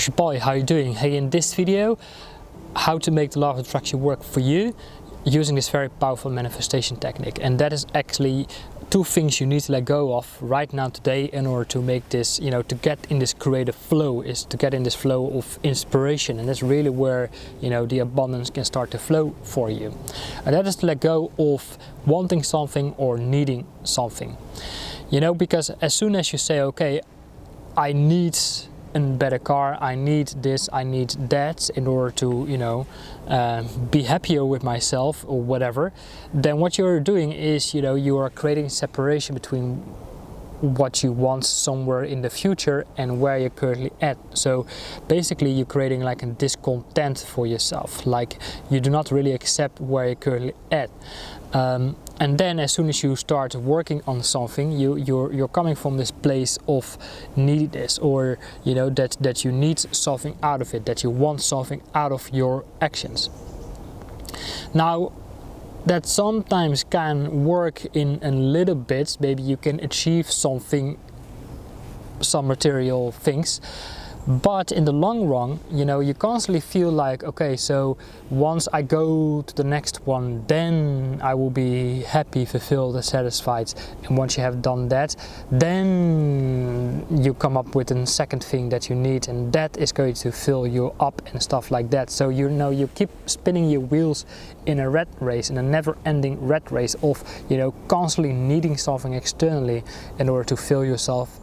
Boy, how are you doing? Hey, in this video, how to make the law of attraction work for you using this very powerful manifestation technique. And that is actually two things you need to let go of right now today in order to make this, to get in this creative flow, is to get in this flow of inspiration. And that's really where, the abundance can start to flow for you. And that is to let go of wanting something or needing something. Because as soon as you say, okay, I need a better car, I need this, I need that in order to, be happier with myself or whatever, then what you're doing is, you are creating separation between what you want somewhere in the future and where you're currently at. So basically you're creating like a discontent for yourself, like you do not really accept where you're currently at. And then as soon as you start working on something, you're coming from this place of neediness, or that you need something out of it, that you want something out of your actions. Now that sometimes can work in a little bit. Maybe you can achieve something, some material things, but in the long run, you constantly feel like, okay, so once I go to the next one, then I will be happy, fulfilled and satisfied. And once you have done that, then you come up with a second thing that you need, and that is going to fill you up and stuff like that. So you keep spinning your wheels in a rat race, in a never-ending rat race of constantly needing something externally in order to fill yourself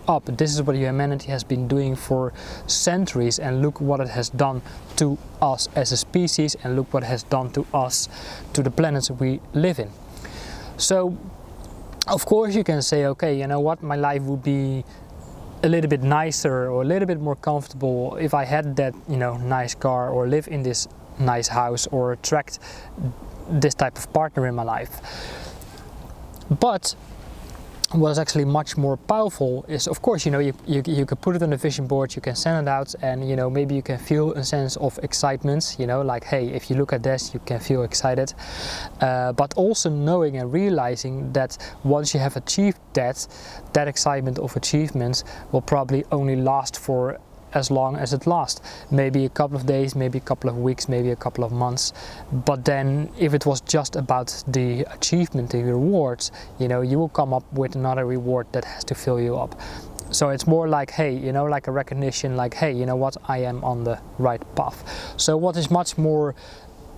up. This is what humanity has been doing for centuries, and look what it has done to us as a species, and look what it has done to us, to the planets we live in. So of course you can say, okay, you know what, my life would be a little bit nicer or a little bit more comfortable if I had that nice car, or live in this nice house, or attract this type of partner in my life. But what is actually much more powerful is, of course, you can put it on a vision board, you can send it out, and maybe you can feel a sense of excitement, like, hey, if you look at this, you can feel excited. But also knowing and realizing that once you have achieved that excitement of achievements will probably only last for as long as it lasts, maybe a couple of days, maybe a couple of weeks, maybe a couple of months. But then if it was just about the achievement, the rewards, you will come up with another reward that has to fill you up. So it's more like, hey, like a recognition, like, hey, you know what, I am on the right path. So what is much more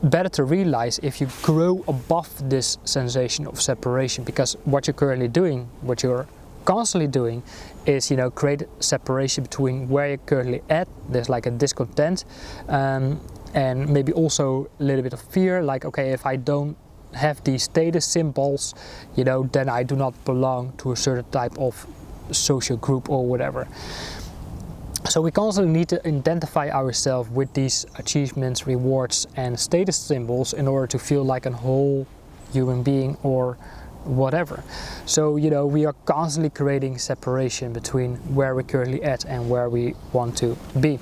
better to realize if you grow above this sensation of separation, because what you're currently doing, what you're constantly doing is create separation between where you're currently at. There's like a discontent, and maybe also a little bit of fear, like, okay, if I don't have these status symbols, then I do not belong to a certain type of social group or whatever. So we constantly need to identify ourselves with these achievements, rewards and status symbols in order to feel like a whole human being or whatever. So we are constantly creating separation between where we're currently at and where we want to be.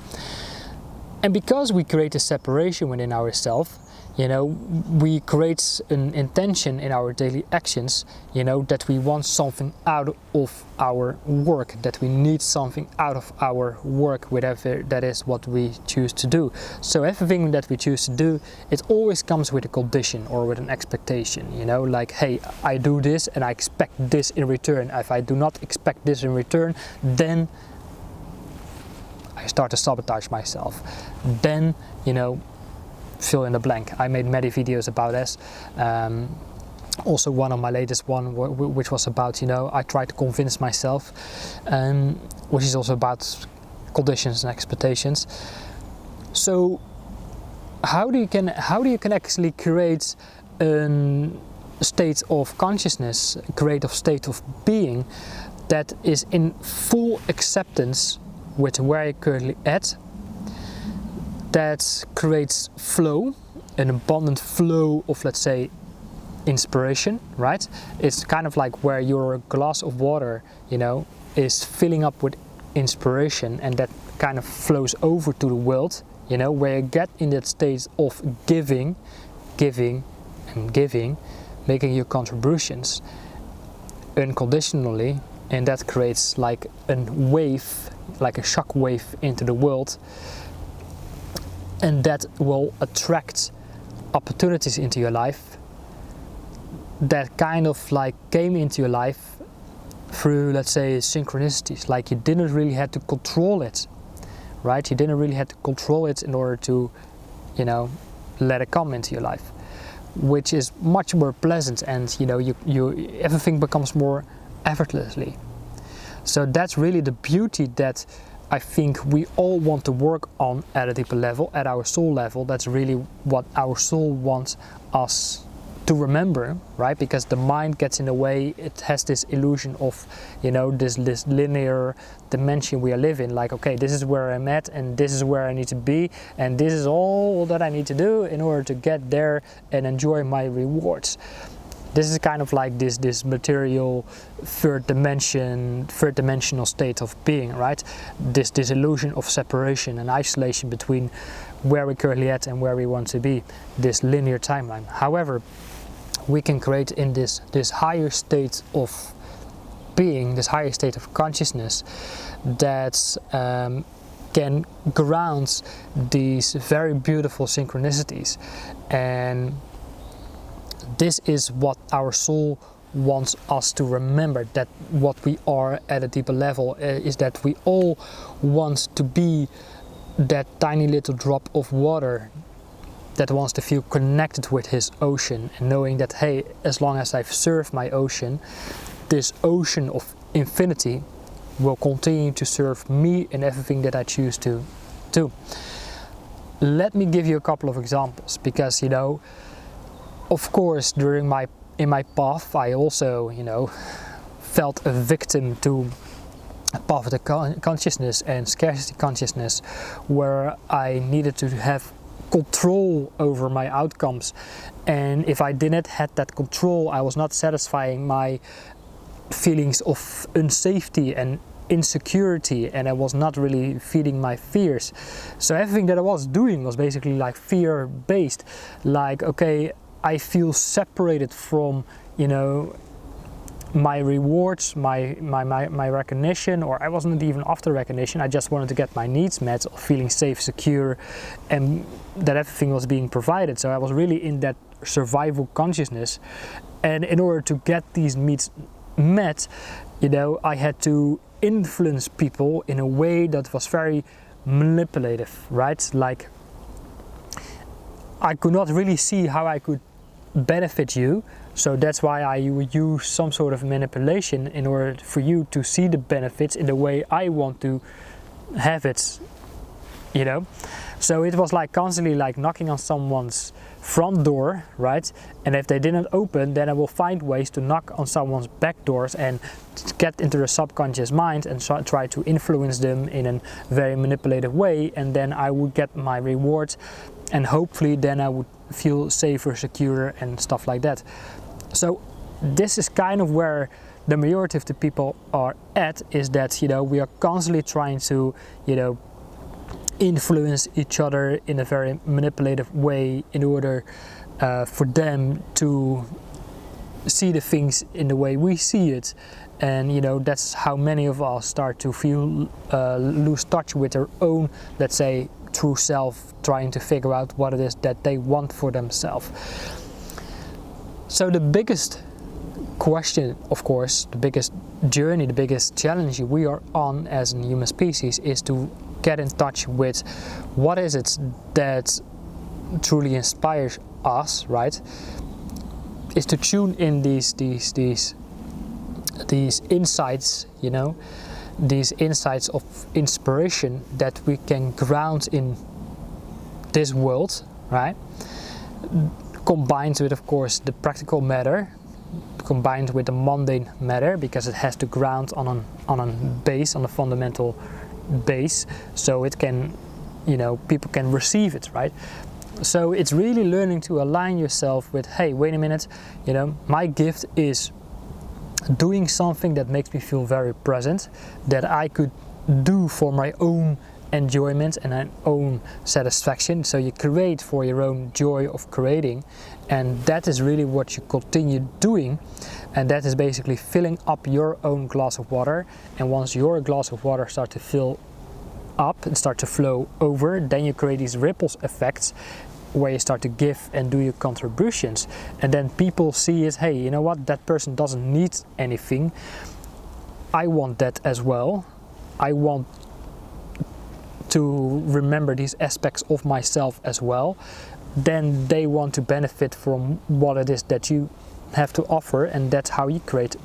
And because we create a separation within ourselves, we create an intention in our daily actions, that we want something out of our work, that we need something out of our work, whatever that is what we choose to do. So everything that we choose to do, it always comes with a condition or with an expectation, like, hey, I do this and I expect this in return. If I do not expect this in return, then I start to sabotage myself. Then, fill in the blank. I made many videos about this. Also one of my latest one, which was about, I try to convince myself, which is also about conditions and expectations. So how do you can actually create a state of consciousness, create a state of being that is in full acceptance with where you're currently at, that creates flow, an abundant flow of, let's say, inspiration, right? It's kind of like where your glass of water, is filling up with inspiration, and that kind of flows over to the world, where you get in that state of giving, making your contributions unconditionally and that creates like a wave, like a shock wave into the world, and that will attract opportunities into your life that kind of like came into your life through, let's say, synchronicities. Like you didn't really have to control it, right? You didn't really have to control it in order to, you know, let it come into your life, which is much more pleasant, and you know, you everything becomes more effortlessly. So that's really the beauty that I think we all want to work on at a deeper level, at our soul level. That's really what our soul wants us to remember, right? Because the mind gets in the way. It has this illusion of, you know, this linear dimension we are living. Like, okay, this is where I'm at, and this is where I need to be, and this is all that I need to do in order to get there and enjoy my rewards. This is kind of like this material third dimensional state of being, right? This illusion of separation and isolation between where we're currently at and where we want to be, this linear timeline. However, we can create in this higher state of being, this higher state of consciousness, that can ground these very beautiful synchronicities. And this is what our soul wants us to remember, that what we are at a deeper level is that we all want to be that tiny little drop of water that wants to feel connected with his ocean, and knowing that, hey, as long as I've served my ocean, this ocean of infinity will continue to serve me in everything that I choose to do. Let me give you a couple of examples, because, you know, of course, in my path, I also, you know, felt a victim to poverty consciousness and scarcity consciousness, where I needed to have control over my outcomes, and if I didn't have that control, I was not satisfying my feelings of unsafety and insecurity, and I was not really feeding my fears. So everything that I was doing was basically like fear based. Like, okay, I feel separated from, you know, my rewards, my recognition, or I wasn't even after recognition. I just wanted to get my needs met, of feeling safe, secure, and that everything was being provided. So I was really in that survival consciousness, and in order to get these needs met, you know, I had to influence people in a way that was very manipulative, right? Like, I could not really see how I could benefit you, so that's why I would use some sort of manipulation in order for you to see the benefits in the way I want to have it, you know. So it was like constantly like knocking on someone's front door, right? And if they didn't open, then I will find ways to knock on someone's back doors and get into the subconscious mind and try to influence them in a very manipulative way, and then I would get my reward, and hopefully then I would feel safer, secure, and stuff like that. So this is kind of where the majority of the people are at, is that, you know, we are constantly trying to, you know, influence each other in a very manipulative way in order for them to see the things in the way we see it. And, you know, that's how many of us start to feel lose touch with their own, let's say, true self, trying to figure out what it is that they want for themselves. So the biggest question, of course, the biggest journey, the biggest challenge we are on as a human species is to get in touch with what is it that truly inspires us, right? Is to tune in these insights, you know, these insights of inspiration that we can ground in this world, right? Combined with, of course, the practical matter, combined with the mundane matter, because it has to ground on a base, on a fundamental base, so it can, you know, people can receive it, right? So it's really learning to align yourself with, hey, wait a minute, you know, my gift is doing something that makes me feel very present, that I could do for my own enjoyment and an own satisfaction. So you create for your own joy of creating, and that is really what you continue doing, and that is basically filling up your own glass of water. And once your glass of water starts to fill up and start to flow over, then you create these ripples effects where you start to give and do your contributions, and then people see it, hey, you know what, that person doesn't need anything, I want that as well, I want to remember these aspects of myself as well, then they want to benefit from what it is that you have to offer, and that's how you create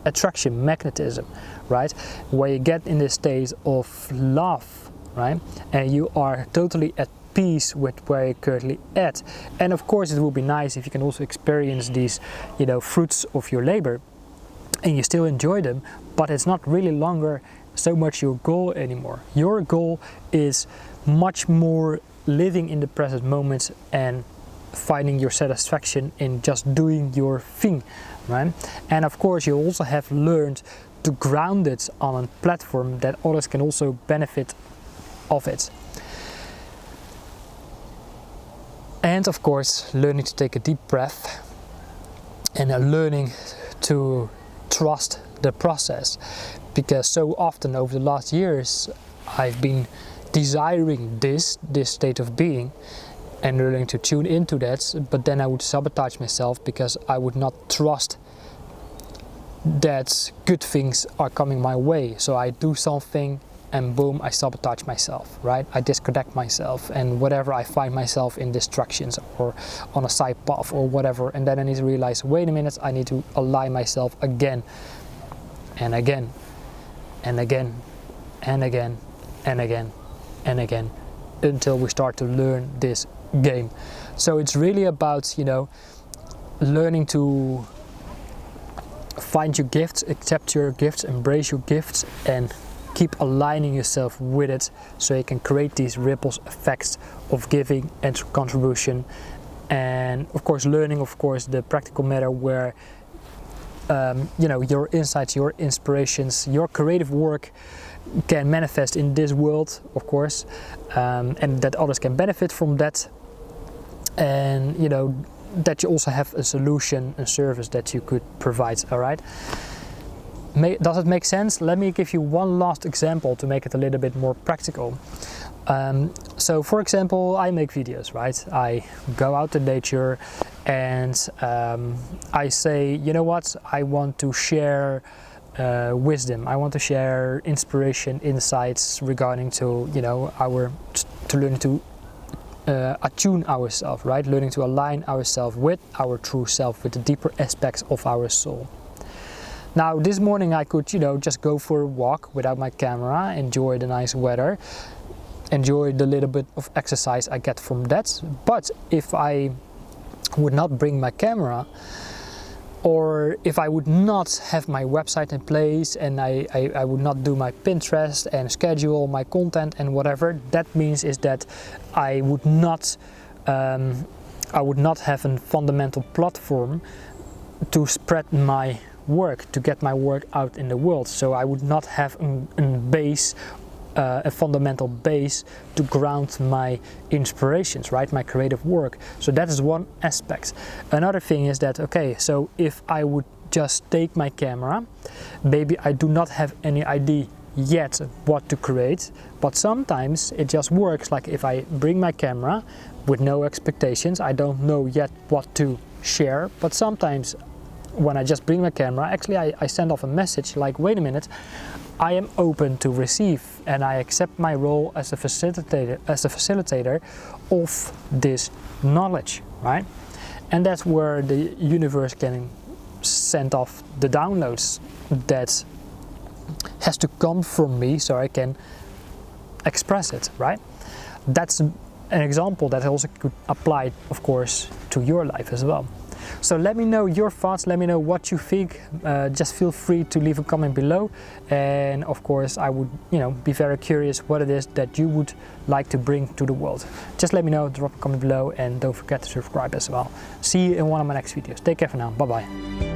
attraction, magnetism, right? Where you get in this state of love, right? And you are totally at peace with where you're currently at. And of course it would be nice if you can also experience these, you know, fruits of your labor and you still enjoy them, but it's not really longer so much your goal anymore. Your goal is much more living in the present moment and finding your satisfaction in just doing your thing, right? And of course you also have learned to ground it on a platform that others can also benefit of it. And of course learning to take a deep breath and learning to trust the process, because so often over the last years I've been desiring this state of being and learning to tune into that, but then I would sabotage myself because I would not trust that good things are coming my way. So I do something and boom, I sabotage myself, right? I disconnect myself, and whatever, I find myself in distractions or on a side path or whatever, and then I need to realize, wait a minute, I need to align myself again and again and again and again and again and again until we start to learn this game. So it's really about, you know, learning to find your gifts, accept your gifts, embrace your gifts, and keep aligning yourself with it so you can create these ripples effects of giving and contribution. And of course learning, of course, the practical matter where you know, your insights, your inspirations, your creative work can manifest in this world, of course, and that others can benefit from that, and you know, that you also have a solution, a service that you could provide. All right, does it make sense? Let me give you one last example to make it a little bit more practical. So for example, I make videos, right? I go out to nature and I say, you know what, I want to share wisdom, I want to share inspiration, insights regarding to, you know, to learn to attune ourselves, right? Learning to align ourselves with our true self, with the deeper aspects of our soul. Now this morning I could, you know, just go for a walk without my camera, enjoy the nice weather, enjoy the little bit of exercise I get from that. But if I would not bring my camera, or if I would not have my website in place and I would not do my Pinterest and schedule my content and whatever, that means is that I would not have a fundamental platform to spread my work, to get my work out in the world. So I would not have a fundamental base to ground my inspirations, right? My creative work. So that is one aspect. Another thing is that, okay, so if I would just take my camera, maybe I do not have any idea yet what to create, but sometimes it just works. Like if I bring my camera with no expectations, I don't know yet what to share, but sometimes when I just bring my camera, actually I send off a message like, wait a minute, I am open to receive, and I accept my role as a facilitator of this knowledge, right? And that's where the universe can send off the downloads that has to come from me so I can express it, right? That's an example that also could apply, of course, to your life as well. So let me know your thoughts, let me know what you think. Just feel free to leave a comment below, and of course I would, you know, be very curious what it is that you would like to bring to the world. Just let me know, drop a comment below, and don't forget to subscribe as well. See you in one of my next videos. Take care for now, bye bye.